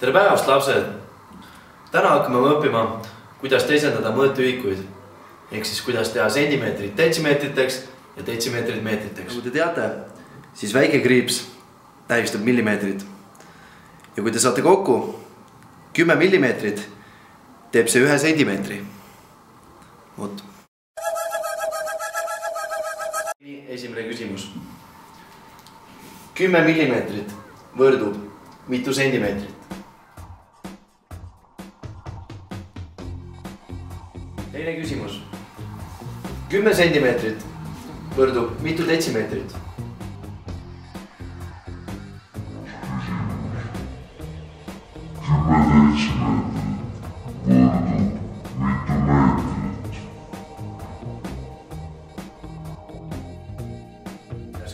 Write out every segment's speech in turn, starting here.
tere päevast, lapsed! Täna hakkame õppima, kuidas teisendada mõõtühikuid. Ehk siis kuidas teha sentimeetrid detsimeetriteks ja detsimeetrid meetriteks. Nagu te teate, siis väike kriips tähistab millimeetrit. Ja kui te saate kokku 10 millimeetrit, teeb see 1 sentimeetri. Vot. Esimene küsimus. 10 millimeetrit võrdub mitu sentimeetrit? Teine küsimus. 10 sentimeetrit võrdub mitu detsimeetrit?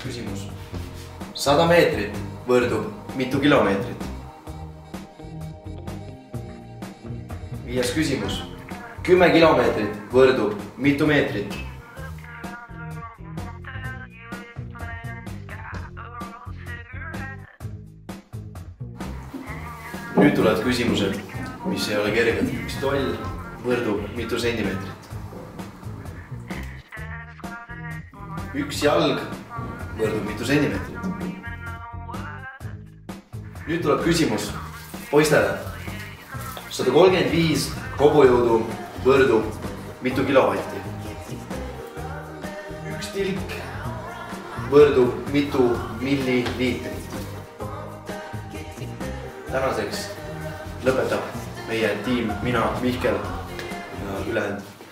Küsimus. 100 meetrit võrdub mitu kilomeetrit? Viies küsimus. 10 kilomeetrit võrdub mitu meetrit? Nüüd tulevad küsimused, mis ei ole kerged. Üks toll võrdub mitu sentimeetrit? Üks jalg võrdub mitu sentimeetrit? Nüüd tuleb küsimus poistele. 135 hobujõudu võrdub mitu kilovatti? Üks tilk võrdub mitu milliliitrit? Tänaseks lõpetab meie tiim, mina, Mihkel ja ülejäänud